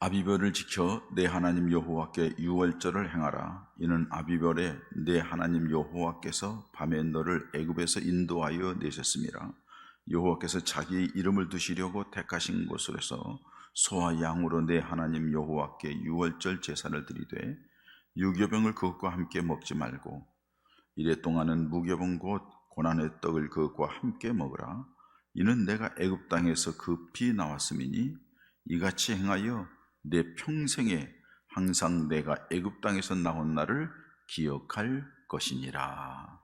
아비별을 지켜 내 하나님 여호와께 유월절을 행하라. 이는 아비별에 내 하나님 여호와께서 밤에 너를 애굽에서 인도하여 내셨음이라. 여호와께서 자기 이름을 두시려고 택하신 곳으로서 소와 양으로 내 하나님 여호와께 유월절 제사를 드리되 유교병을 그것과 함께 먹지 말고 이래 동안은 무교병 곧 고난의 떡을 그것과 함께 먹으라. 이는 내가 애굽 땅에서 급히 나왔음이니 이같이 행하여 내 평생에 항상 내가 애굽 땅에서 나온 날을 기억할 것이니라.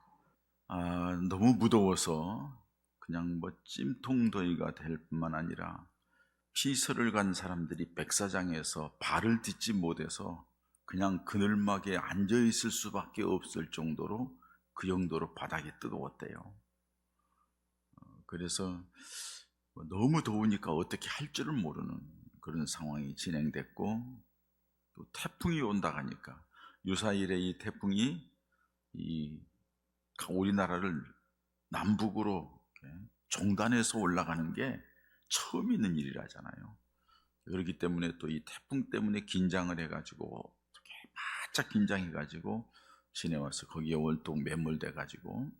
너무 무더워서 그냥 찜통더위가 될 뿐만 아니라 피서를 간 사람들이 백사장에서 발을 딛지 못해서 그냥 그늘막에 앉아 있을 수밖에 없을 정도로 그 정도로 바닥이 뜨거웠대요. 그래서 너무 더우니까 어떻게 할 줄을 모르는 그런 상황이 진행됐고, 또 태풍이 온다 하니까 유사일에 이 태풍이 우리나라를 남북으로 종단해서 올라가는 게 처음 있는 일이라잖아요. 그렇기 때문에 또 이 태풍 때문에 긴장을 해가지고 바짝 긴장해가지고 지내와서 거기에 월동 매몰돼가지고,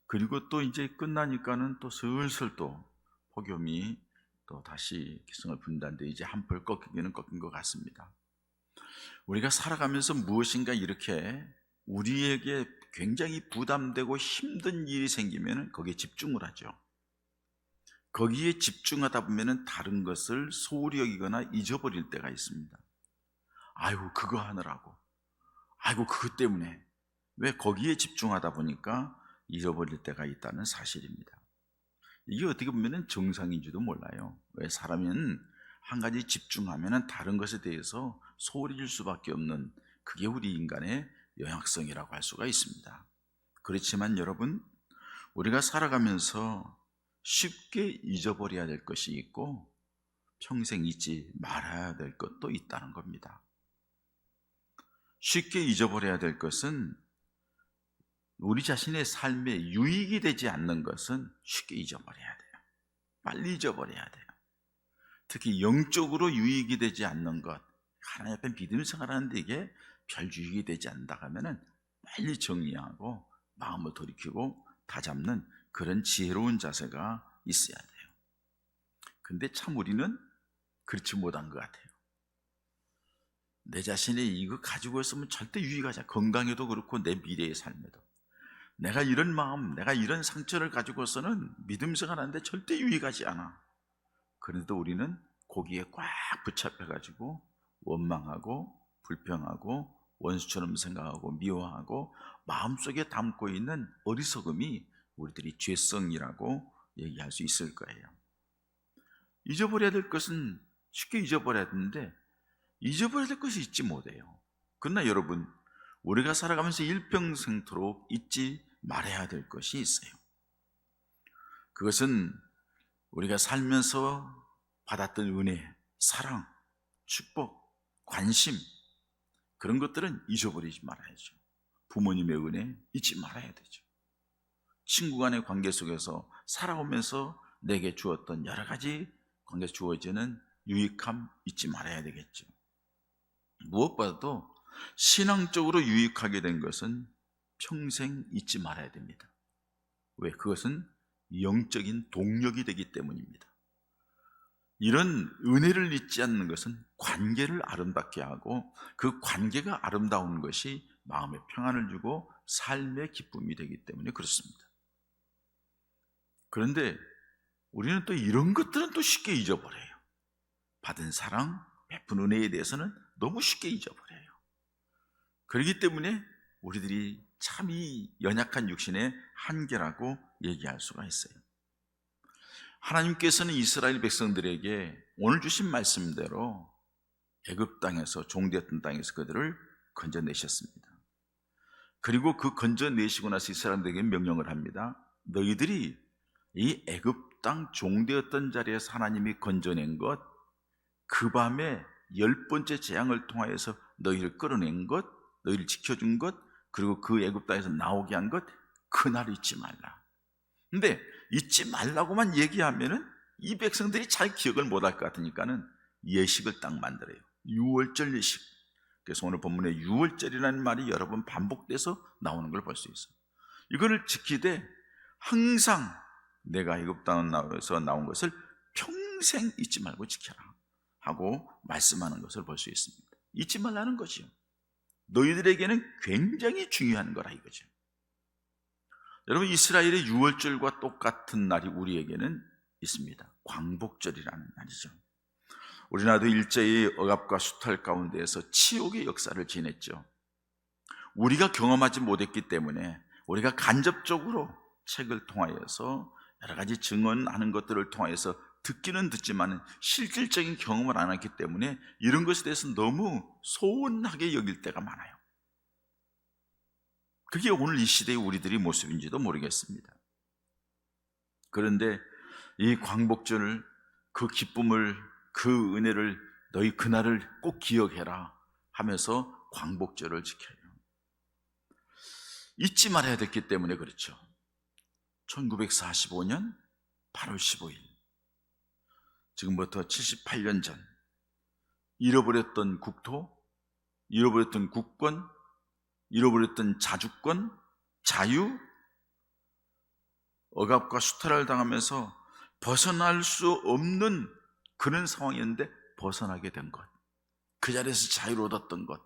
그리고 또 이제 끝나니까는 또 슬슬 또 폭염이 또 다시 기승을 부린다는데 이제 한풀 꺾이기는 꺾인 것 같습니다. 우리가 살아가면서 무엇인가 이렇게 우리에게 굉장히 부담되고 힘든 일이 생기면 거기에 집중을 하죠. 거기에 집중하다 보면 다른 것을 소홀히 여기거나 잊어버릴 때가 있습니다. 아이고 그거 하느라고, 아이고 그것 때문에, 왜 거기에 집중하다 보니까 잊어버릴 때가 있다는 사실입니다. 이게 어떻게 보면 정상인지도 몰라요. 왜 사람은 한 가지 집중하면 다른 것에 대해서 소홀해질 수밖에 없는, 그게 우리 인간의 영향성이라고 할 수가 있습니다. 그렇지만 여러분, 우리가 살아가면서 쉽게 잊어버려야 될 것이 있고 평생 잊지 말아야 될 것도 있다는 겁니다. 쉽게 잊어버려야 될 것은, 우리 자신의 삶에 유익이 되지 않는 것은 쉽게 잊어버려야 돼요. 빨리 잊어버려야 돼요. 특히 영적으로 유익이 되지 않는 것, 하나님 앞에 믿음 생활하는데 이게 별 유익이 되지 않는다 하면은 빨리 정리하고 마음을 돌이키고 다잡는 그런 지혜로운 자세가 있어야 돼요. 근데 참 우리는 그렇지 못한 것 같아요. 내 자신이 이거 가지고 있으면 절대 유익하지 않아. 건강에도 그렇고 내 미래의 삶에도. 내가 이런 마음, 내가 이런 상처를 가지고서는 믿음 생활하는데 절대 유익하지 않아. 그런데도 우리는 거기에 꽉 붙잡혀가지고 원망하고 불평하고 원수처럼 생각하고 미워하고 마음속에 담고 있는 어리석음이 우리들이 죄성이라고 얘기할 수 있을 거예요. 잊어버려야 될 것은 쉽게 잊어버려야 되는데 잊어버려야 될 것이 잊지 못해요. 그러나 여러분, 우리가 살아가면서 일평생토록 잊지 말아야 될 것이 있어요. 그것은 우리가 살면서 받았던 은혜, 사랑, 축복, 관심, 그런 것들은 잊어버리지 말아야죠. 부모님의 은혜 잊지 말아야 되죠. 친구 간의 관계 속에서 살아오면서 내게 주었던 여러 가지 관계에서 주어지는 유익함 잊지 말아야 되겠죠. 무엇보다도 신앙적으로 유익하게 된 것은 평생 잊지 말아야 됩니다. 왜? 그것은 영적인 동력이 되기 때문입니다. 이런 은혜를 잊지 않는 것은 관계를 아름답게 하고, 그 관계가 아름다운 것이 마음의 평안을 주고 삶의 기쁨이 되기 때문에 그렇습니다. 그런데 우리는 또 이런 것들은 또 쉽게 잊어버려요. 받은 사랑, 베푼 은혜에 대해서는 너무 쉽게 잊어버려요. 그렇기 때문에 우리들이 참 이 연약한 육신의 한계라고 얘기할 수가 있어요. 하나님께서는 이스라엘 백성들에게 오늘 주신 말씀대로 애굽 땅에서, 종되었던 땅에서 그들을 건져내셨습니다. 그리고 그 건져내시고 나서 이스라엘에게 명령을 합니다. 너희들이 이 애굽 땅 종되었던 자리에서 하나님이 건져낸 것, 그 밤에 10번째 재앙을 통하여서 너희를 끌어낸 것, 너희를 지켜준 것, 그리고 그 애굽 땅에서 나오게 한 것, 그날 잊지 말라. 근데 잊지 말라고만 얘기하면은 이 백성들이 잘 기억을 못할 것 같으니까는 예식을 딱 만들어요. 유월절 예식. 그래서 오늘 본문에 유월절이라는 말이 여러 번 반복돼서 나오는 걸 볼 수 있어요. 이거를 지키되 항상 내가 애굽 땅에서 나온 것을 평생 잊지 말고 지켜라 하고 말씀하는 것을 볼 수 있습니다. 잊지 말라는 거죠. 너희들에게는 굉장히 중요한 거라 이거죠. 여러분, 이스라엘의 유월절과 똑같은 날이 우리에게는 있습니다. 광복절이라는 날이죠. 우리나라도 일제히 억압과 수탈 가운데에서 치욕의 역사를 지냈죠. 우리가 경험하지 못했기 때문에 우리가 간접적으로 책을 통하여서 여러 가지 증언하는 것들을 통해서 듣기는 듣지만 실질적인 경험을 안 했기 때문에 이런 것에 대해서 너무 소원하게 여길 때가 많아요. 그게 오늘 이 시대의 우리들의 모습인지도 모르겠습니다. 그런데 이 광복절을, 그 기쁨을, 그 은혜를 너희 그날을 꼭 기억해라 하면서 광복절을 지켜요. 잊지 말아야 됐기 때문에 그렇죠. 1945년 8월 15일, 지금부터 78년 전, 잃어버렸던 국토, 잃어버렸던 국권, 잃어버렸던 자주권, 자유, 억압과 수탈을 당하면서 벗어날 수 없는 그런 상황이었는데 벗어나게 된 것, 그 자리에서 자유를 얻었던 것,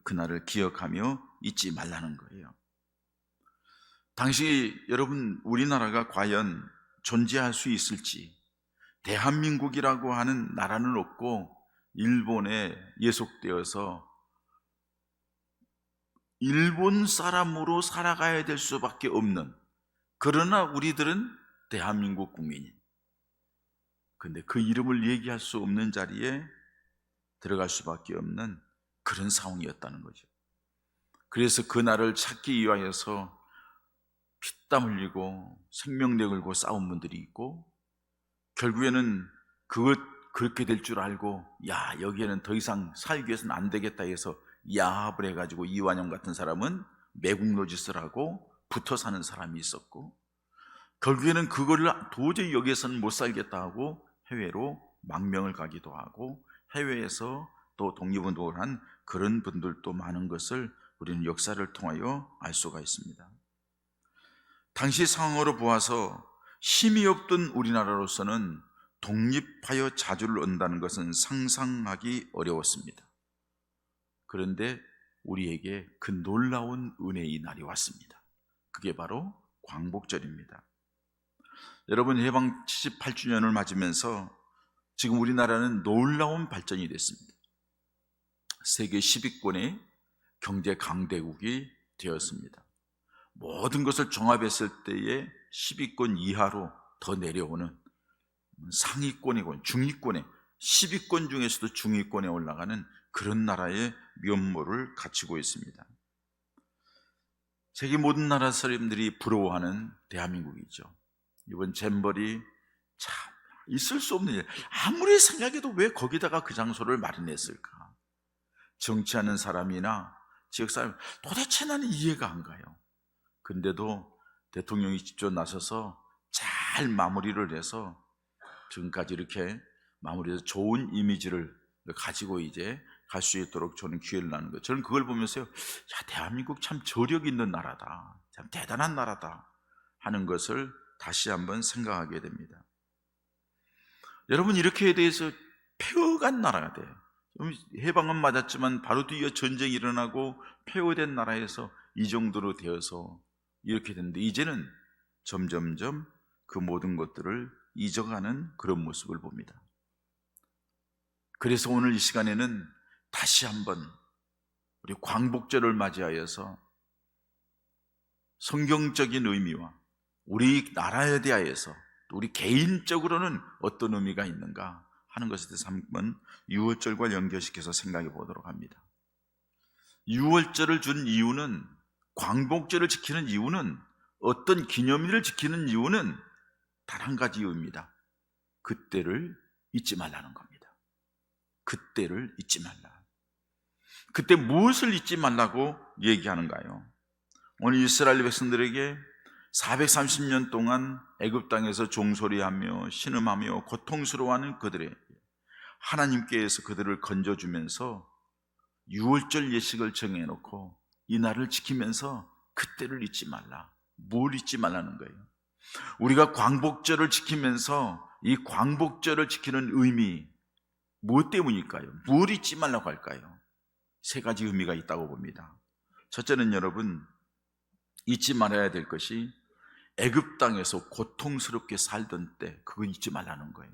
그날을 기억하며 잊지 말라는 거예요. 당시 여러분, 우리나라가 과연 존재할 수 있을지, 대한민국이라고 하는 나라는 없고 일본에 예속되어서 일본 사람으로 살아가야 될 수밖에 없는, 그러나 우리들은 대한민국 국민인, 근데 그 이름을 얘기할 수 없는 자리에 들어갈 수밖에 없는 그런 상황이었다는 거죠. 그래서 그 날을 찾기 위하여서 피땀 흘리고 생명 내걸고 싸운 분들이 있고, 결국에는 그렇게 될 줄 알고 야, 여기에는 더 이상 살기 위해서는 안 되겠다 해서 야합을 해가지고 이완용 같은 사람은 매국노짓을 하고 붙어 사는 사람이 있었고, 결국에는 그거를 도저히 여기에서는 못 살겠다 하고 해외로 망명을 가기도 하고 해외에서 또 독립운동을 한 그런 분들도 많은 것을 우리는 역사를 통하여 알 수가 있습니다. 당시 상황으로 보아서 힘이 없던 우리나라로서는 독립하여 자주를 얻는다는 것은 상상하기 어려웠습니다. 그런데 우리에게 그 놀라운 은혜의 날이 왔습니다. 그게 바로 광복절입니다. 여러분, 해방 78주년을 맞으면서 지금 우리나라는 놀라운 발전이 됐습니다. 세계 10위권의 경제 강대국이 되었습니다. 모든 것을 종합했을 때에 10위권 이하로 더 내려오는 상위권이고 중위권에, 10위권 중에서도 중위권에 올라가는 그런 나라의 면모를 갖추고 있습니다. 세계 모든 나라 사람들이 부러워하는 대한민국이죠. 이번 잼버리 참 있을 수 없는 일, 아무리 생각해도 왜 거기다가 그 장소를 마련했을까? 정치하는 사람이나 지역사람 도대체 나는 이해가 안 가요. 근데도 대통령이 직접 나서서 잘 마무리를 해서 지금까지 이렇게 마무리해서 좋은 이미지를 가지고 이제 갈 수 있도록 저는 기회를 나는 거예요. 저는 그걸 보면서요, 야, 대한민국 참 저력 있는 나라다, 참 대단한 나라다 하는 것을 다시 한번 생각하게 됩니다. 여러분, 이렇게 대해서 폐허간 나라가 돼요. 해방은 맞았지만 바로 뒤에 전쟁이 일어나고 폐허된 나라에서 이 정도로 되어서 이렇게 됐는데, 이제는 점점점 그 모든 것들을 잊어가는 그런 모습을 봅니다. 그래서 오늘 이 시간에는 다시 한번 우리 광복절을 맞이하여서 성경적인 의미와 우리 나라에 대하여서 또 우리 개인적으로는 어떤 의미가 있는가 하는 것에 대해서 한번 유월절과 연결시켜서 생각해 보도록 합니다. 유월절을 준 이유는, 광복절을 지키는 이유는, 어떤 기념일을 지키는 이유는 단 한 가지 이유입니다. 그때를 잊지 말라는 겁니다. 그때를 잊지 말라. 그때 무엇을 잊지 말라고 얘기하는가요? 오늘 이스라엘 백성들에게 430년 동안 애굽 땅에서 종소리하며 신음하며 고통스러워하는 그들의 하나님께서 그들을 건져주면서 유월절 예식을 정해놓고 이 날을 지키면서 그때를 잊지 말라. 뭘 잊지 말라는 거예요? 우리가 광복절을 지키면서 이 광복절을 지키는 의미, 무엇 때문일까요? 뭘 잊지 말라고 할까요? 세 가지 의미가 있다고 봅니다. 첫째는 여러분, 잊지 말아야 될 것이 애굽 땅에서 고통스럽게 살던 때, 그거 잊지 말라는 거예요.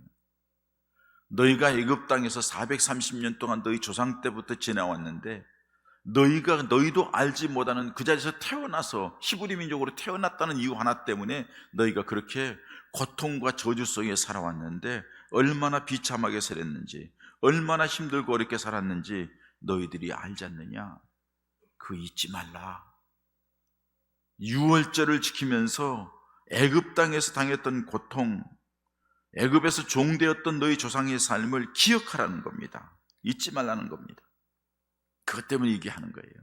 너희가 애굽 땅에서 430년 동안 너희 조상 때부터 지나왔는데 너희도 알지 못하는 그 자리에서 태어나서 히브리 민족으로 태어났다는 이유 하나 때문에 너희가 그렇게 고통과 저주 속에 살아왔는데 얼마나 비참하게 살았는지, 얼마나 힘들고 어렵게 살았는지 너희들이 알지 않느냐? 그거 잊지 말라. 유월절을 지키면서 애굽 땅에서 당했던 고통, 애굽에서 종되었던 너희 조상의 삶을 기억하라는 겁니다. 잊지 말라는 겁니다. 그것 때문에 얘기하는 거예요.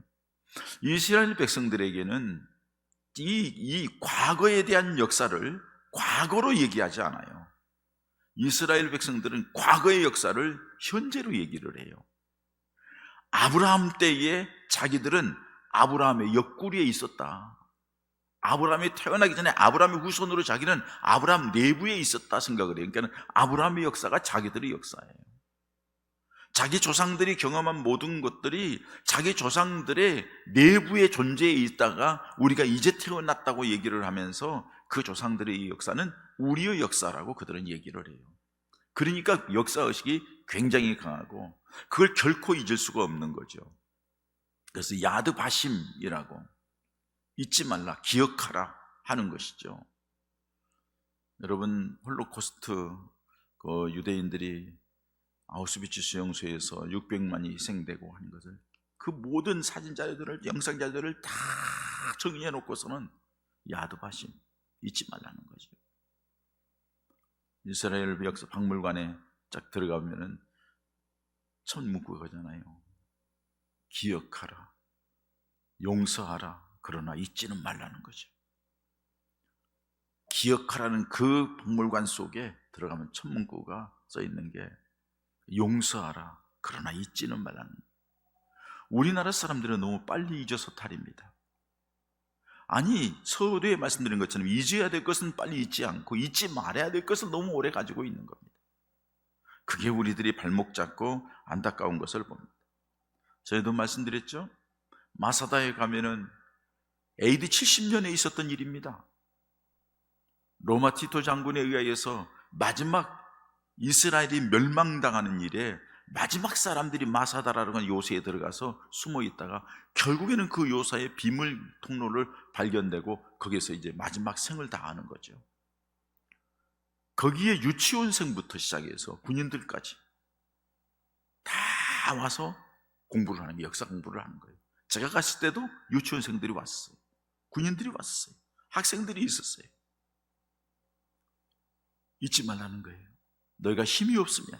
이스라엘 백성들에게는 이 과거에 대한 역사를 과거로 얘기하지 않아요. 이스라엘 백성들은 과거의 역사를 현재로 얘기를 해요. 아브라함 때에 자기들은 아브라함의 옆구리에 있었다. 아브라함이 태어나기 전에 아브라함의 후손으로 자기는 아브라함 내부에 있었다 생각을 해요. 그러니까 아브라함의 역사가 자기들의 역사예요. 자기 조상들이 경험한 모든 것들이 자기 조상들의 내부의 존재에 있다가 우리가 이제 태어났다고 얘기를 하면서 그 조상들의 이 역사는 우리의 역사라고 그들은 얘기를 해요. 그러니까 역사의식이 굉장히 강하고 그걸 결코 잊을 수가 없는 거죠. 그래서 야드바심이라고, 잊지 말라, 기억하라 하는 것이죠. 여러분, 홀로코스트 그 유대인들이 아우슈비츠 수용소에서 600만이 희생되고 하는 것을, 그 모든 사진 자료들을, 영상 자료들을 다 정리해 놓고서는 야드바심, 잊지 말라는 거죠. 이스라엘 역사 박물관에 쫙 들어가면은 첫 문구가잖아요. 기억하라, 용서하라, 그러나 잊지는 말라는 거죠. 기억하라는 그 박물관 속에 들어가면 첫 문구가 써 있는 게 용서하라, 그러나 잊지는 말라는 거예요. 우리나라 사람들은 너무 빨리 잊어서 탈입니다. 아니, 서두에 말씀드린 것처럼 잊어야 될 것은 빨리 잊지 않고 잊지 말아야 될 것을 너무 오래 가지고 있는 겁니다. 그게 우리들이 발목 잡고 안타까운 것을 봅니다. 저희도 말씀드렸죠? 마사다에 가면은 AD 70년에 있었던 일입니다. 로마 티토 장군에 의해서 마지막 이스라엘이 멸망당하는 일에 마지막 사람들이 마사다라는 건 요새에 들어가서 숨어 있다가 결국에는 그 요사의 비밀 통로를 발견되고 거기에서 이제 마지막 생을 다하는 거죠. 거기에 유치원생부터 시작해서 군인들까지 다 와서 공부를 하는 거예요. 역사 공부를 하는 거예요. 제가 갔을 때도 유치원생들이 왔어요. 군인들이 왔어요. 학생들이 있었어요. 잊지 말라는 거예요. 너희가 힘이 없으면,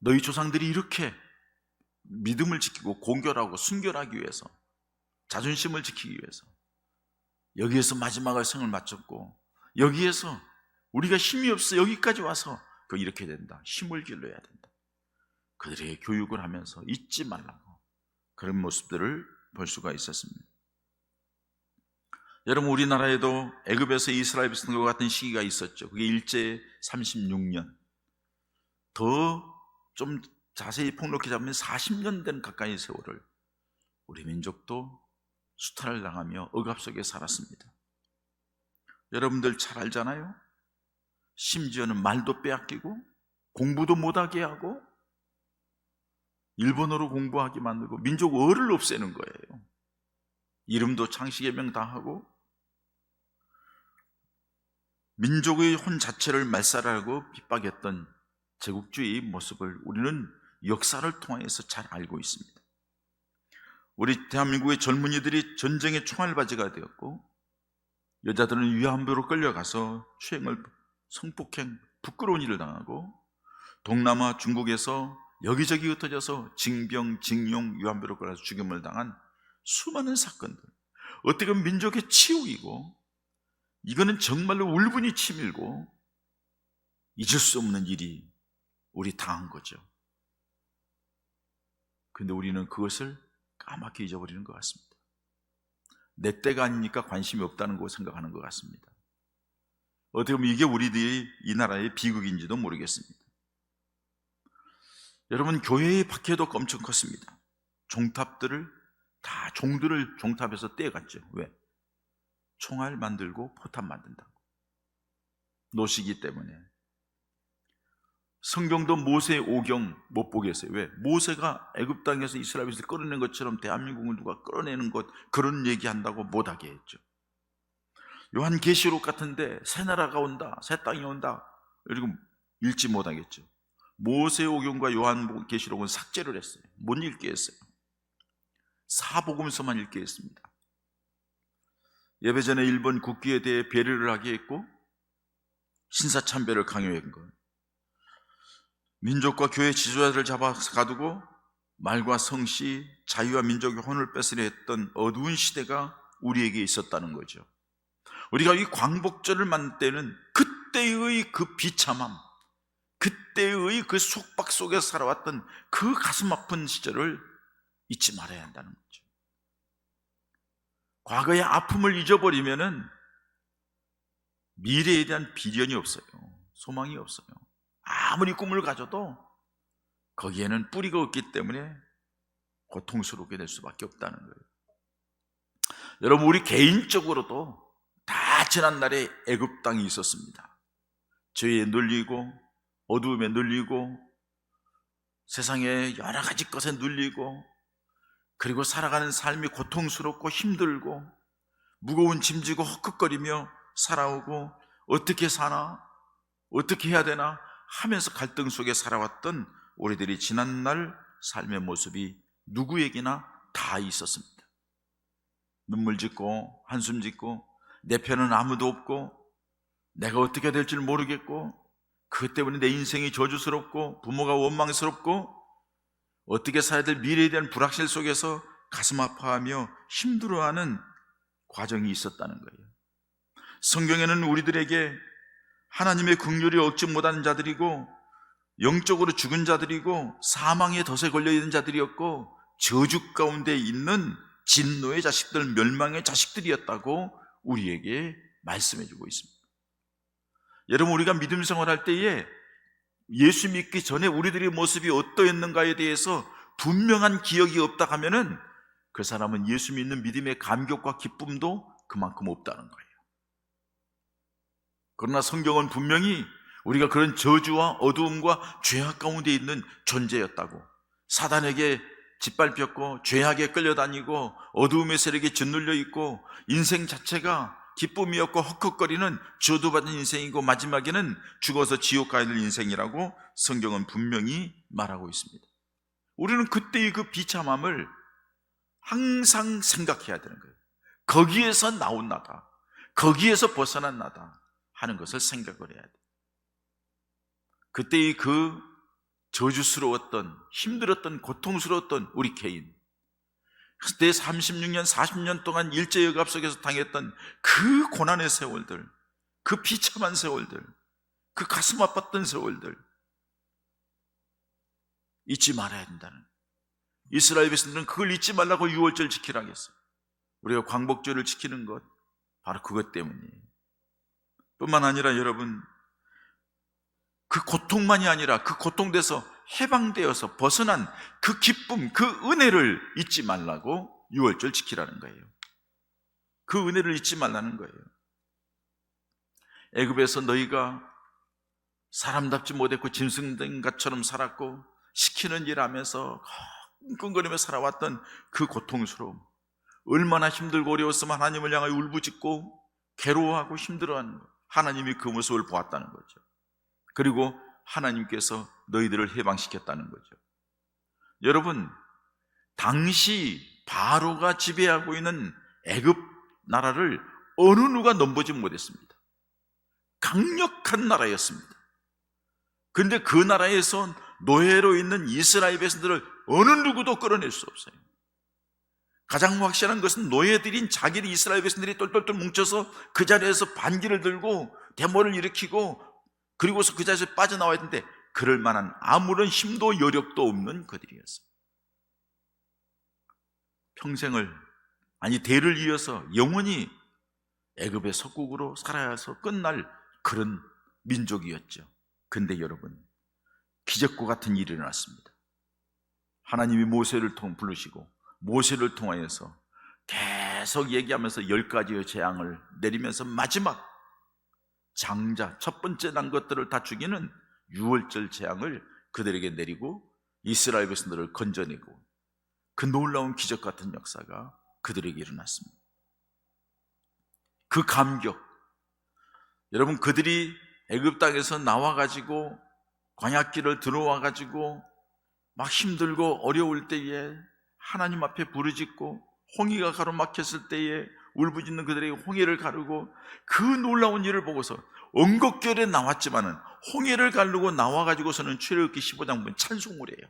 너희 조상들이 이렇게 믿음을 지키고 공결하고 순결하기 위해서, 자존심을 지키기 위해서 여기에서 마지막을 생을 마쳤고, 여기에서 우리가 힘이 없어 여기까지 와서 이렇게 된다, 힘을 길러야 된다, 그들에게 교육을 하면서 잊지 말라고 그런 모습들을 볼 수가 있었습니다. 여러분, 우리나라에도 애굽에서 이스라엘 백성들과 같은 시기가 있었죠. 그게 일제 36년, 더 좀 자세히 폭넓게 잡으면 40년 된 가까이 세월을 우리 민족도 수탈을 당하며 억압 속에 살았습니다. 여러분들 잘 알잖아요. 심지어는 말도 빼앗기고 공부도 못하게 하고 일본어로 공부하게 만들고 민족어를 없애는 거예요. 이름도 창씨개명 다 하고 민족의 혼 자체를 말살하고 핍박했던 제국주의의 모습을 우리는 역사를 통해서 잘 알고 있습니다. 우리 대한민국의 젊은이들이 전쟁의 총알바지가 되었고, 여자들은 위안부로 끌려가서 추행을, 성폭행, 부끄러운 일을 당하고, 동남아 중국에서 여기저기 흩어져서 징병, 징용, 위안부로 끌려가서 죽임을 당한 수많은 사건들, 어떻게 보면 민족의 치욕이고, 이거는 정말로 울분이 치밀고 잊을 수 없는 일이 우리 당한 거죠. 근데 우리는 그것을 까맣게 잊어버리는 것 같습니다. 내 때가 아니니까 관심이 없다는 거 생각하는 것 같습니다. 어떻게 보면 이게 우리들이 이 나라의 비극인지도 모르겠습니다. 여러분, 교회의 박해도 엄청 컸습니다. 종탑들을 다 종들을 종탑에서 떼어갔죠. 왜? 총알 만들고 포탄 만든다고. 노시기 때문에. 성경도 모세의 오경 못 보겠어요. 왜? 모세가 애굽 땅에서 이스라엘을 끌어낸 것처럼 대한민국을 누가 끌어내는 것, 그런 얘기한다고 못하게 했죠. 요한계시록 같은데 새 나라가 온다, 새 땅이 온다, 그리고 읽지 못하겠죠. 모세의 오경과 요한계시록은 삭제를 했어요. 못 읽게 했어요. 사복음서만 읽게 했습니다. 예배전에 일본 국기에 대해 배려를 하게 했고 신사참배를 강요한 거예요. 민족과 교회 지도자들을 잡아 가두고 말과 성씨, 자유와 민족의 혼을 뺏으려 했던 어두운 시대가 우리에게 있었다는 거죠. 우리가 이 광복절을 만들 때는 그때의 그 비참함, 그때의 그 속박 속에서 살아왔던 그 가슴 아픈 시절을 잊지 말아야 한다는 거죠. 과거의 아픔을 잊어버리면은 미래에 대한 비전이 없어요. 소망이 없어요. 아무리 꿈을 가져도 거기에는 뿌리가 없기 때문에 고통스럽게 될 수밖에 없다는 거예요. 여러분, 우리 개인적으로도 다 지난날에 애굽 땅이 있었습니다. 죄에 눌리고 어두움에 눌리고 세상의 여러 가지 것에 눌리고, 그리고 살아가는 삶이 고통스럽고 힘들고 무거운 짐 지고 헉헉거리며 살아오고 어떻게 사나, 어떻게 해야 되나 하면서 갈등 속에 살아왔던 우리들이 지난날 삶의 모습이 누구에게나 다 있었습니다. 눈물 짓고 한숨 짓고 내 편은 아무도 없고 내가 어떻게 될지 모르겠고 그것 때문에 내 인생이 저주스럽고 부모가 원망스럽고 어떻게 살아야 될 미래에 대한 불확실 속에서 가슴 아파하며 힘들어하는 과정이 있었다는 거예요. 성경에는 우리들에게 하나님의 긍휼이 얻지 못하는 자들이고 영적으로 죽은 자들이고 사망의 덫에 걸려있는 자들이었고 저주 가운데 있는 진노의 자식들, 멸망의 자식들이었다고 우리에게 말씀해주고 있습니다. 여러분, 우리가 믿음 생활할 때에 예수 믿기 전에 우리들의 모습이 어떠했는가에 대해서 분명한 기억이 없다 하면은 그 사람은 예수 믿는 믿음의 감격과 기쁨도 그만큼 없다는 거예요. 그러나 성경은 분명히 우리가 그런 저주와 어두움과 죄악 가운데 있는 존재였다고, 사단에게 짓밟혔고 죄악에 끌려다니고 어두움의 세력에 짓눌려 있고 인생 자체가 기쁨이었고 헉헉거리는 저주받은 인생이고 마지막에는 죽어서 지옥 가야 될 인생이라고 성경은 분명히 말하고 있습니다. 우리는 그때의 그 비참함을 항상 생각해야 되는 거예요. 거기에서 나온 나다, 거기에서 벗어난 나다 하는 것을 생각을 해야 돼요. 그때의 그 저주스러웠던, 힘들었던, 고통스러웠던 우리 개인, 그때 36년, 40년 동안 일제역압 속에서 당했던 그 고난의 세월들, 그 비참한 세월들, 그 가슴 아팠던 세월들 잊지 말아야 된다는, 이스라엘 백성들은 그걸 잊지 말라고 유월절 지키라고 했어요. 우리가 광복절을 지키는 것 바로 그것 때문이에요. 뿐만 아니라 여러분, 그 고통만이 아니라 그 고통돼서 해방되어서 벗어난 그 기쁨, 그 은혜를 잊지 말라고 유월절 지키라는 거예요. 그 은혜를 잊지 말라는 거예요. 애굽에서 너희가 사람답지 못했고 짐승된 것처럼 살았고 시키는 일 하면서 끙끙거리며 살아왔던 그 고통스러움, 얼마나 힘들고 어려웠으면 하나님을 향하여 울부짖고 괴로워하고 힘들어하는 것, 하나님이 그 모습을 보았다는 거죠. 그리고 하나님께서 너희들을 해방시켰다는 거죠. 여러분, 당시 바로가 지배하고 있는 애굽 나라를 어느 누가 넘보지 못했습니다. 강력한 나라였습니다. 그런데 그 나라에서 노예로 있는 이스라엘 백성들을 어느 누구도 끌어낼 수 없어요. 가장 확실한 것은 노예들인 자기들 이스라엘 백성들이 똘똘똘 뭉쳐서 그 자리에서 반기를 들고 데모를 일으키고 그리고서 그 자리에서 빠져나와야 되는데 그럴 만한 아무런 힘도 여력도 없는 그들이었어요. 평생을, 아니 대를 이어서 영원히 애굽의 속국으로 살아야 해서 끝날 그런 민족이었죠. 근데 여러분, 기적과 같은 일이 일어났습니다. 하나님이 모세를 부르시고 모세를 통하여서 계속 얘기하면서 10가지의 재앙을 내리면서 마지막 장자, 첫 번째 난 것들을 다 죽이는 유월절 재앙을 그들에게 내리고 이스라엘 백성들을 건져내고 그 놀라운 기적 같은 역사가 그들에게 일어났습니다. 그 감격, 여러분, 그들이 애굽 땅에서 나와가지고 광야길을 들어와가지고 막 힘들고 어려울 때에 하나님 앞에 부르짖고 홍해가 가로막혔을 때에 울부짖는 그들에게 홍해를 가르고 그 놀라운 일을 보고서 언곡결에 나왔지만은 홍해를 가르고 나와가지고서는 출애굽기 15장 보면 찬송을 해요.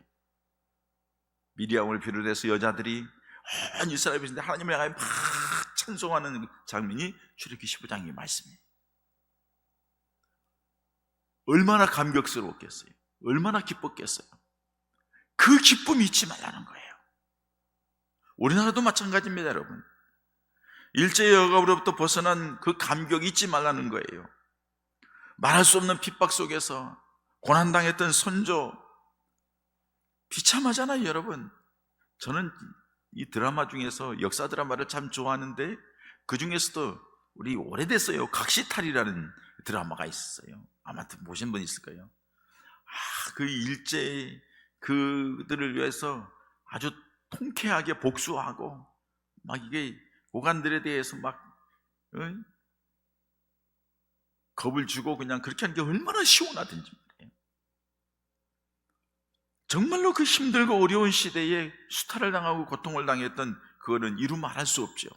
미리암을 비롯해서 여자들이 온 이스라엘 백성들 하나님을 향하여 막 찬송하는 장면이 출애굽기 15장의 말씀이에요. 얼마나 감격스러웠겠어요. 얼마나 기뻤겠어요. 그 기쁨이 잊지 말라는 거예요. 우리나라도 마찬가지입니다, 여러분. 일제의 억압으로부터 벗어난 그 감격이 잊지 말라는 거예요. 말할 수 없는 핍박 속에서 고난당했던 선조, 비참하잖아요, 여러분. 저는 이 드라마 중에서 역사 드라마를 참 좋아하는데 그 중에서도 우리 오래됐어요, 각시탈이라는 드라마가 있었어요. 아마 보신 분 있을 거예요. 그 일제 그들을 위해서 아주 통쾌하게 복수하고 막 이게 고관들에 대해서 막 겁을 주고 그냥 그렇게 하는 게 얼마나 시원하든지 말이에요. 정말로 그 힘들고 어려운 시대에 수탈을 당하고 고통을 당했던 그거는 이루 말할 수 없죠.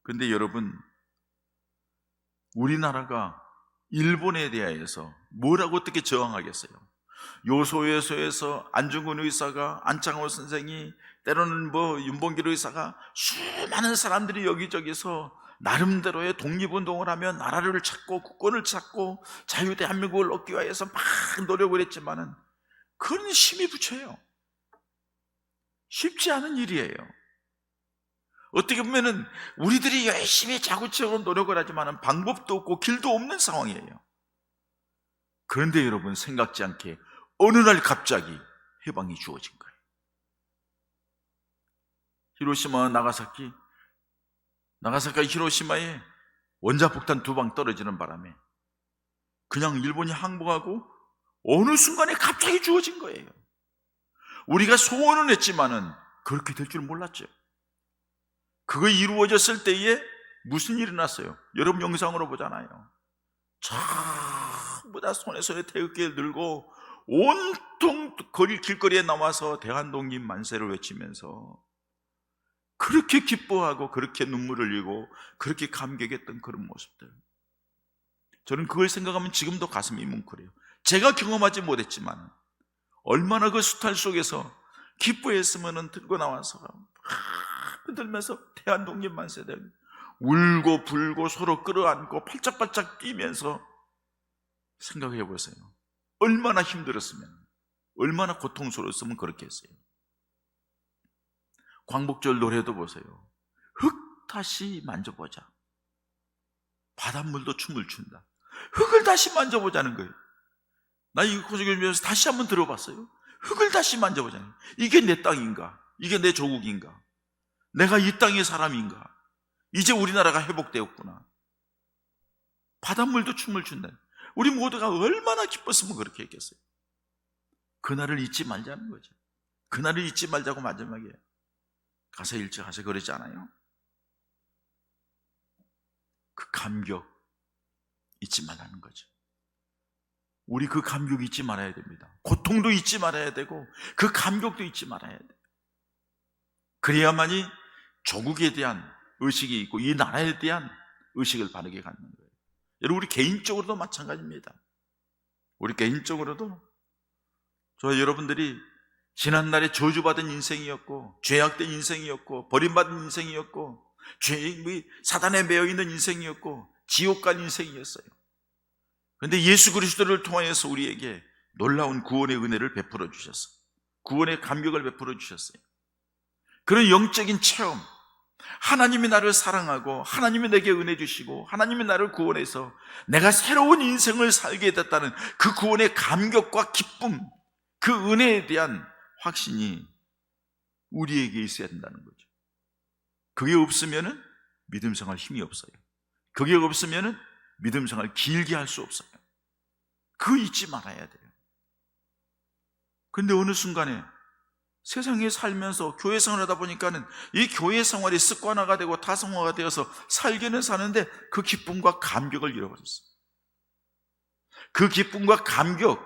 그런데 여러분, 우리나라가 일본에 대하여서 뭐라고 어떻게 저항하겠어요? 요소에서 안중근 의사가, 안창호 선생이, 때로는 윤봉길 의사가, 수많은 사람들이 여기저기서 나름대로의 독립운동을 하며 나라를 찾고 국권을 찾고 자유대한민국을 얻기 위해서 막 노력을 했지만은 그건 힘이 부쳐요. 쉽지 않은 일이에요. 어떻게 보면은 우리들이 열심히 자구치고 노력을 하지만은 방법도 없고 길도 없는 상황이에요. 그런데 여러분, 생각지 않게 어느 날 갑자기 해방이 주어진 거예요. 히로시마, 나가사키 히로시마에 원자폭탄 2방 떨어지는 바람에 그냥 일본이 항복하고 어느 순간에 갑자기 주어진 거예요. 우리가 소원은 했지만은 그렇게 될 줄 몰랐죠. 그거 이루어졌을 때에 무슨 일이 났어요? 여러분 영상으로 보잖아요. 전부 다 손에 태극기를 들고 온통 길거리에 나와서 대한독립 만세를 외치면서 그렇게 기뻐하고 그렇게 눈물을 흘리고 그렇게 감격했던 그런 모습들, 저는 그걸 생각하면 지금도 가슴이 뭉클해요. 제가 경험하지 못했지만 얼마나 그 수탈 속에서 기뻐했으면 들고 나와서 흔들면서 대한독립 만세들 울고 불고 서로 끌어안고 팔짝팔짝 뛰면서 생각해 보세요. 얼마나 힘들었으면, 얼마나 고통스러웠으면 그렇게 했어요. 광복절 노래도 보세요. 흙 다시 만져보자. 바닷물도 춤을 춘다. 흙을 다시 만져보자는 거예요. 나 이 고백을 위해서 다시 한번 들어봤어요. 흙을 다시 만져보자는 거예요. 이게 내 땅인가? 이게 내 조국인가? 내가 이 땅의 사람인가? 이제 우리나라가 회복되었구나. 바닷물도 춤을 춘다. 우리 모두가 얼마나 기뻤으면 그렇게 했겠어요. 그날을 잊지 말자는 거죠. 그날을 잊지 말자고 마지막에 가서 일찍 그러지 않아요? 그 감격 잊지 말라는 거죠. 우리 그 감격 잊지 말아야 됩니다. 고통도 잊지 말아야 되고 그 감격도 잊지 말아야 돼요. 그래야만이 조국에 대한 의식이 있고 이 나라에 대한 의식을 바르게 갖는 거예요. 여러분, 우리 개인적으로도 마찬가지입니다. 우리 개인적으로도 여러분들이 지난날에 저주받은 인생이었고 죄악된 인생이었고 버림받은 인생이었고 사단에 매여있는 인생이었고 지옥 갈 인생이었어요. 그런데 예수 그리스도를 통하여서 우리에게 놀라운 구원의 은혜를 베풀어 주셨어요. 구원의 감격을 베풀어 주셨어요. 그런 영적인 체험, 하나님이 나를 사랑하고 하나님이 내게 은혜 주시고 하나님이 나를 구원해서 내가 새로운 인생을 살게 됐다는 그 구원의 감격과 기쁨, 그 은혜에 대한 확신이 우리에게 있어야 된다는 거죠. 그게 없으면 믿음 생활 힘이 없어요. 그게 없으면 믿음 생활 길게 할 수 없어요. 그거 잊지 말아야 돼요. 그런데 어느 순간에 세상에 살면서 교회 생활하다 보니까는 이 교회 생활이 습관화가 되고 다성화가 되어서 살기는 사는데 그 기쁨과 감격을 잃어버렸어요. 그 기쁨과 감격,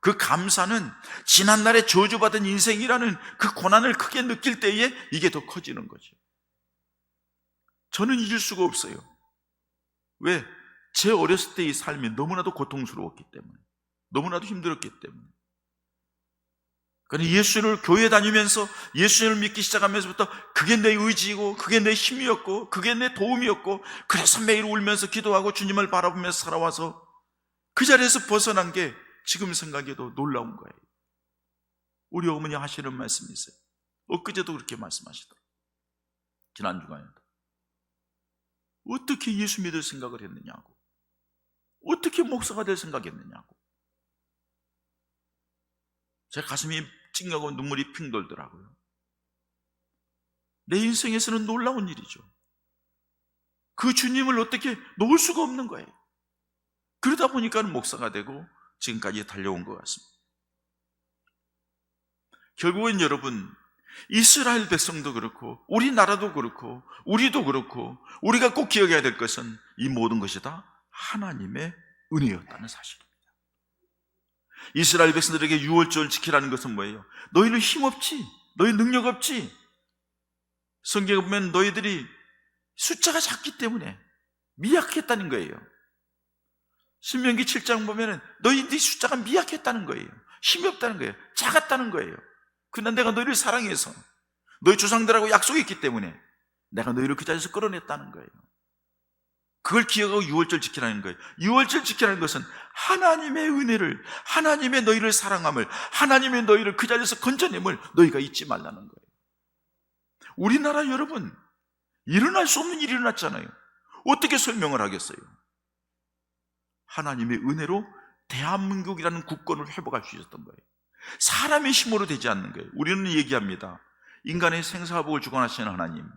그 감사는 지난날에 저주받은 인생이라는 그 고난을 크게 느낄 때에 이게 더 커지는 거죠. 저는 잊을 수가 없어요. 왜? 제 어렸을 때의 삶이 너무나도 고통스러웠기 때문에, 너무나도 힘들었기 때문에. 그러니까 예수를 교회 다니면서 예수를 믿기 시작하면서부터 그게 내 의지이고 그게 내 힘이었고 그게 내 도움이었고, 그래서 매일 울면서 기도하고 주님을 바라보면서 살아와서 그 자리에서 벗어난 게 지금 생각해도 놀라운 거예요. 우리 어머니 하시는 말씀이 있어요. 엊그제도 그렇게 말씀하시더라고요. 지난 주간에도. 어떻게 예수 믿을 생각을 했느냐고, 어떻게 목사가 될 생각했느냐고. 제 가슴이 찡하고 눈물이 핑 돌더라고요. 내 인생에서는 놀라운 일이죠. 그 주님을 어떻게 놓을 수가 없는 거예요. 그러다 보니까 목사가 되고 지금까지 달려온 것 같습니다. 결국은 여러분, 이스라엘 백성도 그렇고 우리나라도 그렇고 우리도 그렇고 우리가 꼭 기억해야 될 것은 이 모든 것이 다 하나님의 은혜였다는 사실입니다. 이스라엘 백성들에게 유월절을 지키라는 것은 뭐예요? 너희는 힘없지, 너희 능력 없지. 성경에 보면 너희들이 숫자가 작기 때문에 미약했다는 거예요. 신명기 7장 보면 너희들이 숫자가 미약했다는 거예요. 힘이 없다는 거예요. 작았다는 거예요. 그러나 내가 너희를 사랑해서 너희 조상들하고 약속했기 때문에 내가 너희를 그 자리에서 끌어냈다는 거예요. 그걸 기억하고 유월절 지키라는 거예요. 유월절 지키라는 것은 하나님의 은혜를, 하나님의 너희를 사랑함을, 하나님의 너희를 그 자리에서 건져냄을 너희가 잊지 말라는 거예요. 우리나라 여러분, 일어날 수 없는 일이 일어났잖아요. 어떻게 설명을 하겠어요? 하나님의 은혜로 대한민국이라는 국권을 회복할 수 있었던 거예요. 사람의 힘으로 되지 않는 거예요. 우리는 얘기합니다. 인간의 생사복을 주관하시는 하나님,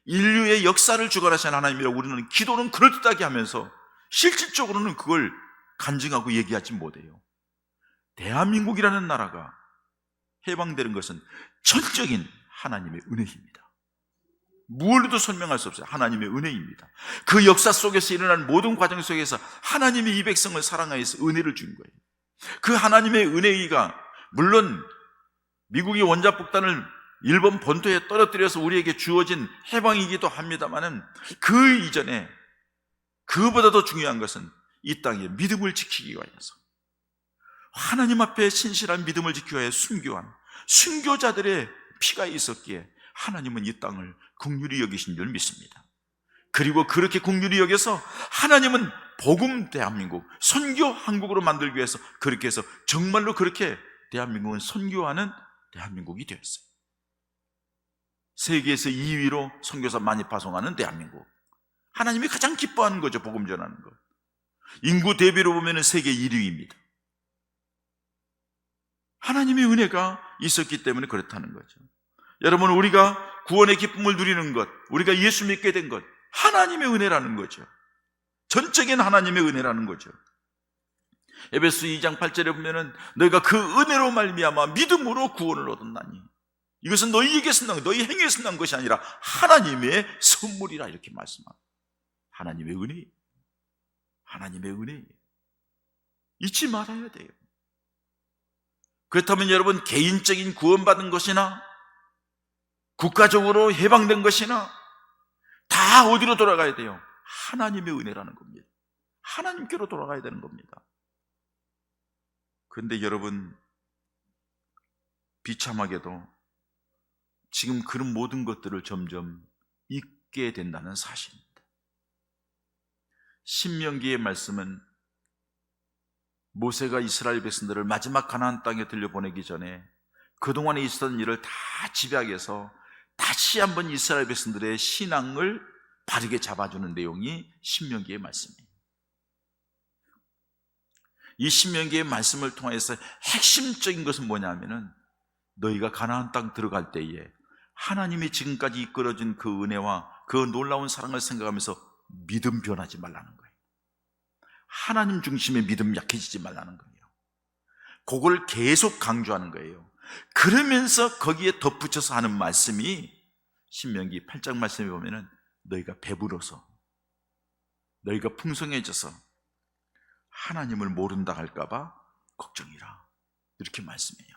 인류의 역사를 주관하시는 하나님이라고 우리는 기도는 그럴듯하게 하면서 실질적으로는 그걸 간증하고 얘기하지 못해요. 대한민국이라는 나라가 해방되는 것은 전적인 하나님의 은혜입니다. 무얼로도 설명할 수 없어요. 하나님의 은혜입니다. 그 역사 속에서 일어난 모든 과정 속에서 하나님이 이 백성을 사랑하여서 은혜를 준 거예요. 그 하나님의 은혜가 물론 미국이 원자폭탄을 일본 본토에 떨어뜨려서 우리에게 주어진 해방이기도 합니다만은 그 이전에 그보다 더 중요한 것은 이 땅에 믿음을 지키기 위해서, 하나님 앞에 신실한 믿음을 지키기 위해 순교한 순교자들의 피가 있었기에 하나님은 이 땅을 긍휼히 여기신 줄 믿습니다. 그리고 그렇게 긍휼히 여겨서 하나님은 복음 대한민국, 선교 한국으로 만들기 위해서 그렇게 해서 정말로 그렇게 대한민국은 선교하는 대한민국이 되었어요. 세계에서 2위로 선교사 많이 파송하는 대한민국, 하나님이 가장 기뻐하는 거죠. 복음 전하는 것. 인구 대비로 보면 세계 1위입니다. 하나님의 은혜가 있었기 때문에 그렇다는 거죠. 여러분, 우리가 구원의 기쁨을 누리는 것, 우리가 예수 믿게 된 것, 하나님의 은혜라는 거죠. 전적인 하나님의 은혜라는 거죠. 에베소 2장 8절에 보면은 너희가 그 은혜로 말미암아 믿음으로 구원을 얻었나니 이것은 너희에게서 난, 너희 행위에서 난 것이 아니라 하나님의 선물이라, 이렇게 말씀합니다. 하나님의 은혜, 하나님의 은혜 잊지 말아야 돼요. 그렇다면 여러분, 개인적인 구원받은 것이나 국가적으로 해방된 것이나 다 어디로 돌아가야 돼요? 하나님의 은혜라는 겁니다. 하나님께로 돌아가야 되는 겁니다. 그런데 여러분, 비참하게도 지금 그런 모든 것들을 점점 잊게 된다는 사실입니다. 신명기의 말씀은 모세가 이스라엘 백성들을 마지막 가나안 땅에 들려보내기 전에 그동안에 있었던 일을 다 집약해서 다시 한번 이스라엘 백성들의 신앙을 바르게 잡아주는 내용이 신명기의 말씀이에요. 이 신명기의 말씀을 통해서 핵심적인 것은 뭐냐면은 너희가 가나안 땅 들어갈 때에 하나님이 지금까지 이끌어준 그 은혜와 그 놀라운 사랑을 생각하면서 믿음 변하지 말라는 거예요. 하나님 중심의 믿음 약해지지 말라는 거예요. 그걸 계속 강조하는 거예요. 그러면서 거기에 덧붙여서 하는 말씀이 신명기 8장 말씀에 보면은 너희가 배불러서, 너희가 풍성해져서 하나님을 모른다 할까봐 걱정이라, 이렇게 말씀해요.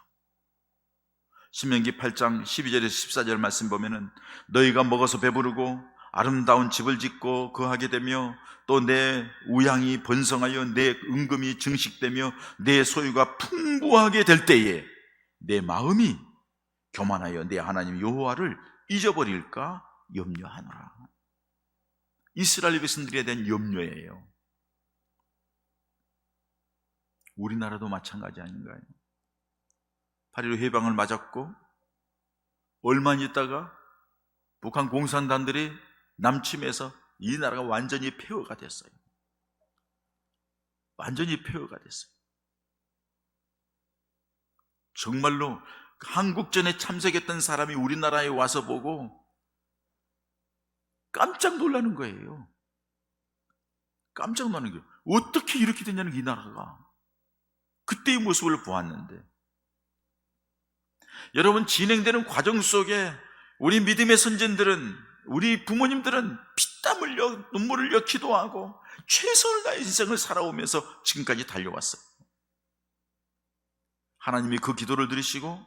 신명기 8장 12절에서 14절 말씀 보면은 너희가 먹어서 배부르고 아름다운 집을 짓고 거하게 되며 또 내 우양이 번성하여 내 은금이 증식되며 내 소유가 풍부하게 될 때에 내 마음이 교만하여 내 하나님 여호와를 잊어버릴까 염려하노라. 이스라엘 백성들에 대한 염려예요. 우리나라도 마찬가지 아닌가요? 8.15 해방을 맞았고 얼마 있다가 북한 공산당들이 남침해서 이 나라가 완전히 폐허가 됐어요. 완전히 폐허가 됐어요. 정말로 한국전에 참석했던 사람이 우리나라에 와서 보고 깜짝 놀라는 거예요. 깜짝 놀라는 거예요. 어떻게 이렇게 됐냐는, 이 나라가. 그때의 모습을 보았는데, 여러분, 진행되는 과정 속에 우리 믿음의 선진들은, 우리 부모님들은 피땀 흘려 눈물을 흘려 기도하고 최선을 다해 인생을 살아오면서 지금까지 달려왔어요. 하나님이 그 기도를 들으시고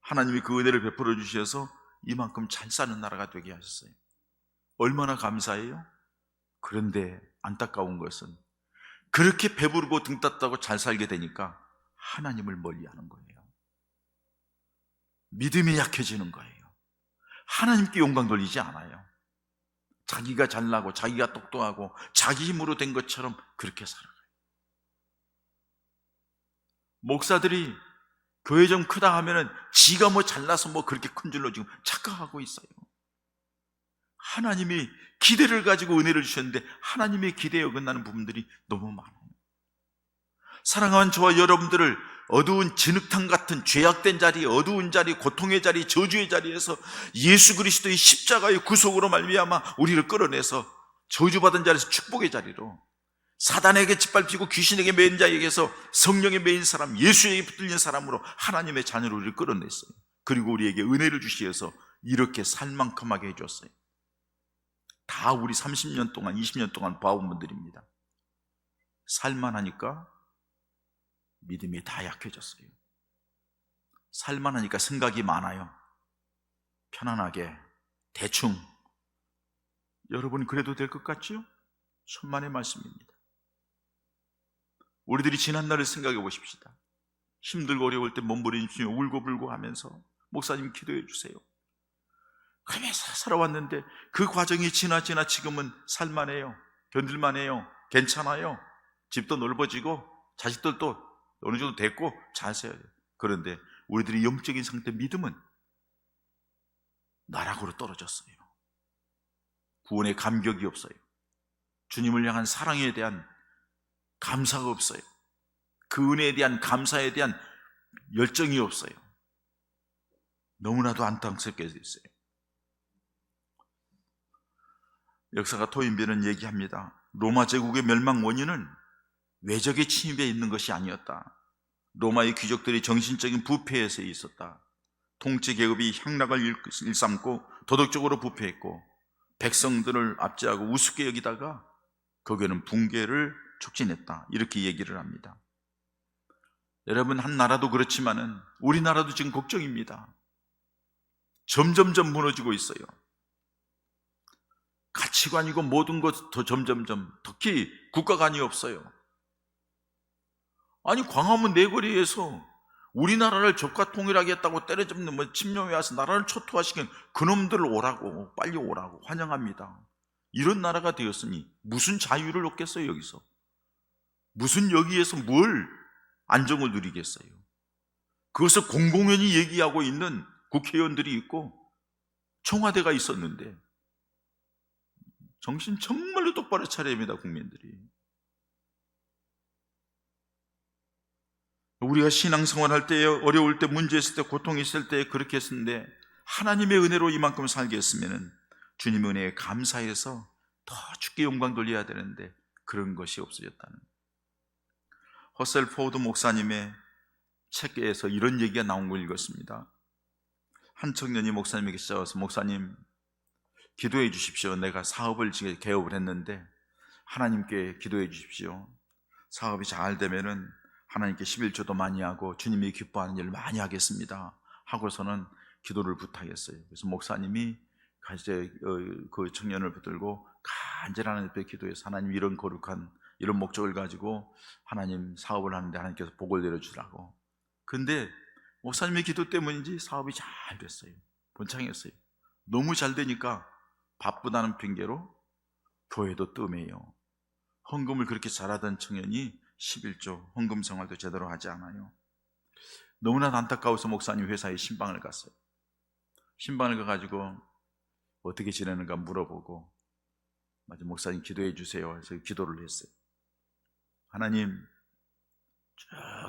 하나님이 그 은혜를 베풀어 주셔서 이만큼 잘 사는 나라가 되게 하셨어요. 얼마나 감사해요? 그런데 안타까운 것은 그렇게 배부르고 등 땄다고 잘 살게 되니까 하나님을 멀리하는 거예요. 믿음이 약해지는 거예요. 하나님께 영광 돌리지 않아요. 자기가 잘나고 자기가 똑똑하고 자기 힘으로 된 것처럼 그렇게 살아가요. 목사들이 교회 좀 크다 하면은 지가 뭐 잘나서 뭐 그렇게 큰 줄로 지금 착각하고 있어요. 하나님이 기대를 가지고 은혜를 주셨는데 하나님의 기대에 어긋나는 부분들이 너무 많아요. 사랑하는 저와 여러분들을 어두운 진흙탕 같은 죄악된 자리, 어두운 자리, 고통의 자리, 저주의 자리에서 예수 그리스도의 십자가의 구속으로 말미암아 우리를 끌어내서 저주받은 자리에서 축복의 자리로, 사단에게 짓밟히고 귀신에게 매인 자에게서 성령에 매인 사람, 예수에게 붙들린 사람으로 하나님의 자녀로 우리를 끌어냈어요. 그리고 우리에게 은혜를 주시어서 이렇게 살 만큼 하게 해줬어요. 다 우리 30년 동안 20년 동안 봐온 분들입니다. 살만하니까 믿음이 다 약해졌어요. 살만하니까 생각이 많아요. 편안하게 대충. 여러분 그래도 될 것 같죠? 천만의 말씀입니다. 우리들이 지난날을 생각해 보십시다. 힘들고 어려울 때 몸부림치며 울고불고 하면서 목사님 기도해 주세요, 그러면서 살아왔는데 그 과정이 지나 지금은 살만해요. 견딜만해요. 괜찮아요. 집도 넓어지고 자식들도 어느 정도 됐고 잘 살아야 돼요. 그런데 우리들의 영적인 상태, 믿음은 나락으로 떨어졌어요. 구원의 감격이 없어요. 주님을 향한 사랑에 대한 감사가 없어요. 그 은혜에 대한 감사에 대한 열정이 없어요. 너무나도 안타깝게 됐어요. 역사가 토인비는 얘기합니다. 로마 제국의 멸망 원인은 외적의 침입에 있는 것이 아니었다. 로마의 귀족들이 정신적인 부패에서 있었다. 통치 계급이 향락을 일삼고 도덕적으로 부패했고 백성들을 압제하고 우습게 여기다가 거기에는 붕괴를 촉진했다. 이렇게 얘기를 합니다. 여러분, 한 나라도 그렇지만은 우리나라도 지금 걱정입니다. 점점점 무너지고 있어요. 가치관이고 모든 것 더 점점점, 특히 국가관이 없어요. 아니, 광화문 내거리에서 우리나라를 적과 통일하겠다고 때려잡는 침략에 와서 나라를 초토화시킨 그놈들을 오라고, 빨리 오라고 환영합니다. 이런 나라가 되었으니 무슨 자유를 얻겠어요? 여기서 무슨, 여기에서 뭘 안정을 누리겠어요? 그것을 공공연히 얘기하고 있는 국회의원들이 있고 청와대가 있었는데 정신 정말로 똑바로 차려야 합니다, 국민들이. 우리가 신앙생활할 때, 어려울 때, 문제 있을 때, 고통이 있을 때 그렇게 했는데 하나님의 은혜로 이만큼 살게 했으면 주님의 은혜에 감사해서 더 주께 영광 돌려야 되는데 그런 것이 없어졌다는. 허셀 포드 목사님의 책에서 이런 얘기가 나온 걸 읽었습니다. 한 청년이 목사님에게 찾아와서 목사님 기도해 주십시오. 내가 사업을 개업을 했는데 하나님께 기도해 주십시오. 사업이 잘 되면은 하나님께 11조도 많이 하고 주님이 기뻐하는 일을 많이 하겠습니다 하고서는 기도를 부탁했어요. 그래서 목사님이 이제 그 청년을 붙들고 간절히 하나님 앞에 기도해서 하나님 이런 거룩한 이런 목적을 가지고 하나님 사업을 하는데 하나님께서 복을 내려주라고. 근데 목사님의 기도 때문인지 사업이 잘 됐어요. 번창했어요. 너무 잘 되니까 바쁘다는 핑계로 교회도 뜸해요. 헌금을 그렇게 잘하던 청년이 11조 헌금 생활도 제대로 하지 않아요. 너무나 안타까워서 목사님 회사에 신방을 갔어요. 신방을 가가지고 어떻게 지내는가 물어보고 맞아 목사님 기도해 주세요 해서 기도를 했어요. 하나님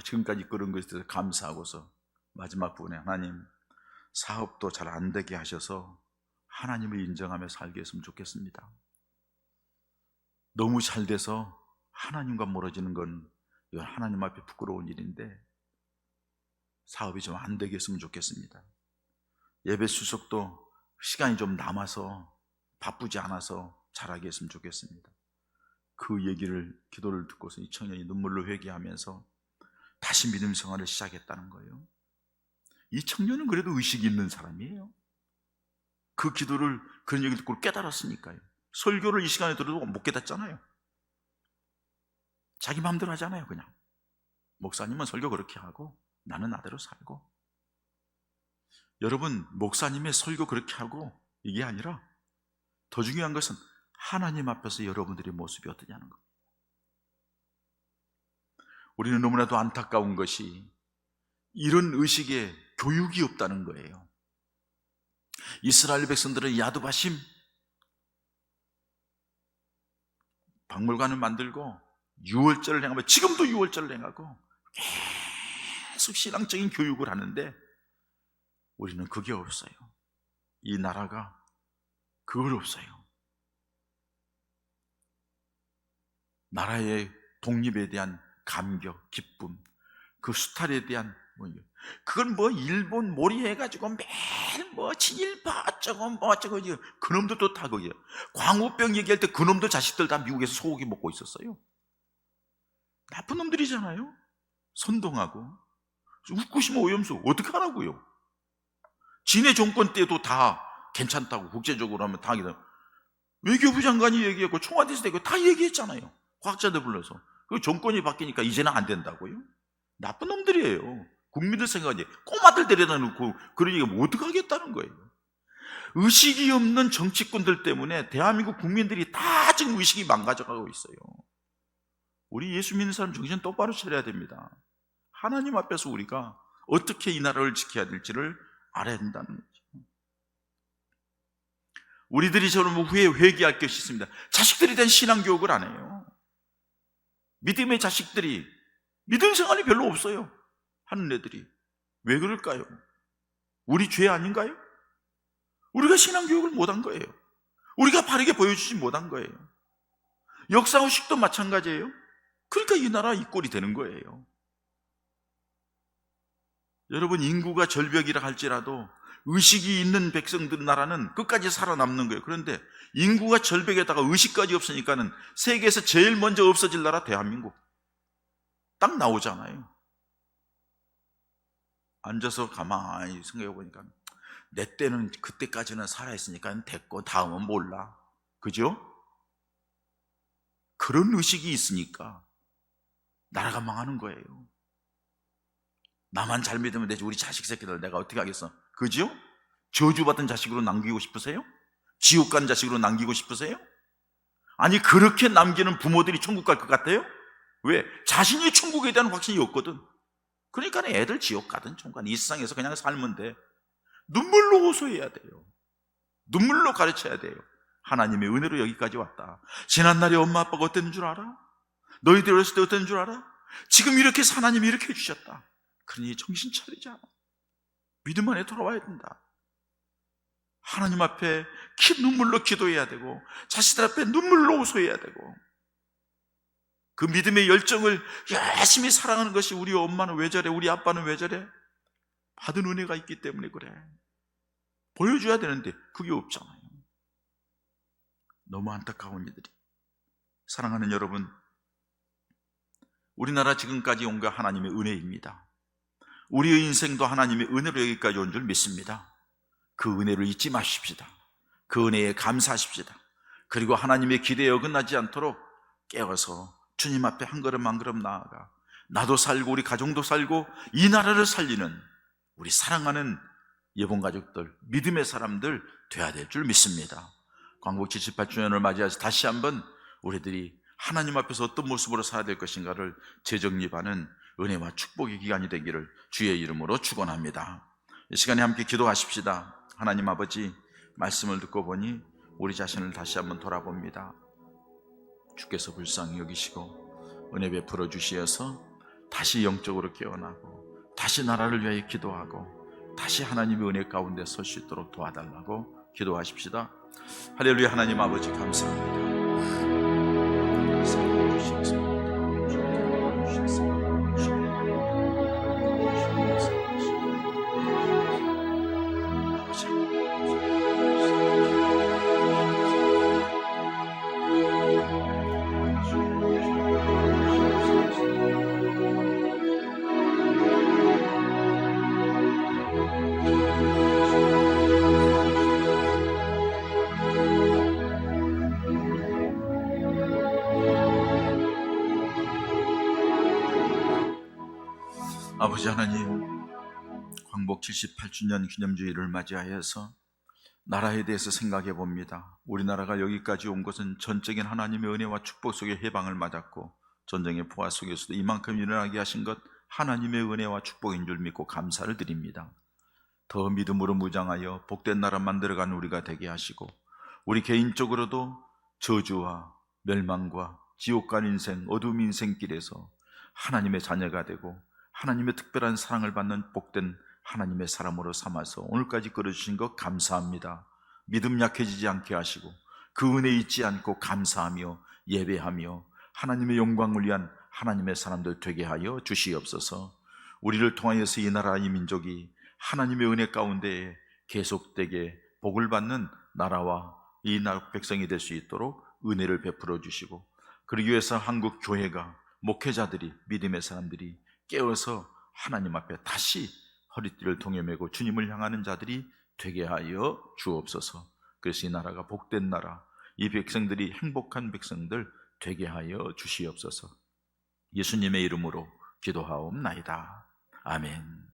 지금까지 이끌은 것에 대해서 감사하고서 마지막 부분에 하나님 사업도 잘 안 되게 하셔서 하나님을 인정하며 살게 했으면 좋겠습니다. 너무 잘 돼서 하나님과 멀어지는 건 이건 하나님 앞에 부끄러운 일인데 사업이 좀 안 되게 했으면 좋겠습니다. 예배 수석도 시간이 좀 남아서 바쁘지 않아서 잘하게 했으면 좋겠습니다. 그 얘기를 기도를 듣고서 이 청년이 눈물로 회개하면서 다시 믿음 생활을 시작했다는 거예요. 이 청년은 그래도 의식이 있는 사람이에요. 그 기도를 그런 얘기를 듣고 깨달았으니까요. 설교를 이 시간에 들어도 못 깨닫잖아요. 자기 마음대로 하잖아요. 그냥 목사님은 설교 그렇게 하고 나는 나대로 살고. 여러분 목사님의 설교 그렇게 하고 이게 아니라 더 중요한 것은 하나님 앞에서 여러분들의 모습이 어떠냐는 겁니다. 우리는 너무나도 안타까운 것이 이런 의식에 교육이 없다는 거예요. 이스라엘 백성들은 야드바심 박물관을 만들고 유월절을 행하며 지금도 유월절을 행하고 계속 신앙적인 교육을 하는데 우리는 그게 없어요. 이 나라가 그걸 없어요. 나라의 독립에 대한 감격, 기쁨, 그 수탈에 대한 그건 뭐 일본 몰이해가지고 매일 뭐 친일파 어쩌고 뭐 어쩌고 그놈들도 다 거기에요. 광우병 얘기할 때 그놈들 자식들 다 미국에서 소고기 먹고 있었어요. 나쁜 놈들이잖아요. 선동하고 후쿠시마 오염수 어떻게 하라고요? 진해 정권 때도 다 괜찮다고 국제적으로 하면 다 외교부 장관이 얘기했고 청와대에서 되고 다 얘기했잖아요. 과학자들 불러서. 그 정권이 바뀌니까 이제는 안 된다고요? 나쁜 놈들이에요. 국민들 생각하지 꼬마들 데려다 놓고 그런 얘기하면 어떡하겠다는 거예요. 의식이 없는 정치꾼들 때문에 대한민국 국민들이 다 지금 의식이 망가져가고 있어요. 우리 예수 믿는 사람 정신 똑바로 차려야 됩니다. 하나님 앞에서 우리가 어떻게 이 나라를 지켜야 될지를 알아야 된다는 거죠. 우리들이 저는 후에 회개할 것이 있습니다. 자식들에 대한 신앙교육을 안 해요. 믿음의 자식들이 믿음 생활이 별로 없어요. 하는 애들이 왜 그럴까요? 우리 죄 아닌가요? 우리가 신앙교육을 못한 거예요. 우리가 바르게 보여주지 못한 거예요. 역사의식도 마찬가지예요. 그러니까 이 나라 이 꼴이 되는 거예요. 여러분 인구가 절벽이라 할지라도 의식이 있는 백성들 나라는 끝까지 살아남는 거예요. 그런데 인구가 절벽에다가 의식까지 없으니까는 세계에서 제일 먼저 없어질 나라 대한민국 딱 나오잖아요. 앉아서 가만히 생각해 보니까 내 때는 그때까지는 살아있으니까 됐고 다음은 몰라. 그죠? 그런 의식이 있으니까 나라가 망하는 거예요. 나만 잘 믿으면 되지 우리 자식 새끼들 내가 어떻게 하겠어? 그죠? 저주받은 자식으로 남기고 싶으세요? 지옥 가는 자식으로 남기고 싶으세요? 아니 그렇게 남기는 부모들이 천국 갈 것 같아요? 왜? 자신이 천국에 대한 확신이 없거든. 그러니까 애들 지옥 가든 천국 이 세상에서 그냥 살면 돼. 눈물로 호소해야 돼요. 눈물로 가르쳐야 돼요. 하나님의 은혜로 여기까지 왔다. 지난날에 엄마 아빠가 어땠는 줄 알아? 너희들 어렸을 때 어땠는 줄 알아? 지금 이렇게 해서 하나님이 이렇게 해주셨다. 그러니 정신 차리자. 믿음 안에 돌아와야 된다. 하나님 앞에 눈물로 기도해야 되고, 자신들 앞에 눈물로 호소해야 되고, 그 믿음의 열정을 열심히 사랑하는 것이 우리 엄마는 왜 저래? 우리 아빠는 왜 저래? 받은 은혜가 있기 때문에 그래. 보여줘야 되는데 그게 없잖아요. 너무 안타까운 일들이. 사랑하는 여러분, 우리나라 지금까지 온 거 하나님의 은혜입니다. 우리의 인생도 하나님의 은혜로 여기까지 온 줄 믿습니다. 그 은혜를 잊지 마십시다. 그 은혜에 감사하십시다. 그리고 하나님의 기대에 어긋나지 않도록 깨어서 주님 앞에 한 걸음 한 걸음 나아가 나도 살고 우리 가정도 살고 이 나라를 살리는 우리 사랑하는 예봉가족들, 믿음의 사람들 돼야 될 줄 믿습니다. 광복 78주년을 맞이해서 다시 한번 우리들이 하나님 앞에서 어떤 모습으로 살아야 될 것인가를 재정립하는 은혜와 축복의 기간이 되기를 주의 이름으로 축원합니다. 이 시간에 함께 기도하십시다. 하나님 아버지, 말씀을 듣고 보니 우리 자신을 다시 한번 돌아봅니다. 주께서 불쌍히 여기시고 은혜 베풀어 주시어서 다시 영적으로 깨어나고 다시 나라를 위하여 기도하고 다시 하나님의 은혜 가운데 설 수 있도록 도와달라고 기도하십시다. 할렐루야. 하나님 아버지 감사합니다. 아버지 하나님, 광복 78주년 기념주의를 맞이하여서 나라에 대해서 생각해 봅니다. 우리나라가 여기까지 온 것은 전적인 하나님의 은혜와 축복 속에 해방을 맞았고 전쟁의 포화 속에서도 이만큼 일어나게 하신 것 하나님의 은혜와 축복인 줄 믿고 감사를 드립니다. 더 믿음으로 무장하여 복된 나라 만들어가는 우리가 되게 하시고 우리 개인적으로도 저주와 멸망과 지옥 간 인생, 어두움 인생길에서 하나님의 자녀가 되고 하나님의 특별한 사랑을 받는 복된 하나님의 사람으로 삼아서 오늘까지 끌어주신 것 감사합니다. 믿음 약해지지 않게 하시고 그 은혜 잊지 않고 감사하며 예배하며 하나님의 영광을 위한 하나님의 사람들 되게 하여 주시옵소서. 우리를 통하여서 이 나라 이 민족이 하나님의 은혜 가운데 계속되게 복을 받는 나라와 이 나라 백성이 될 수 있도록 은혜를 베풀어 주시고 그러기 위해서 한국 교회가 목회자들이 믿음의 사람들이 깨어서 하나님 앞에 다시 허리띠를 동여매고 주님을 향하는 자들이 되게 하여 주옵소서. 그래서 이 나라가 복된 나라, 이 백성들이 행복한 백성들 되게 하여 주시옵소서. 예수님의 이름으로 기도하옵나이다. 아멘.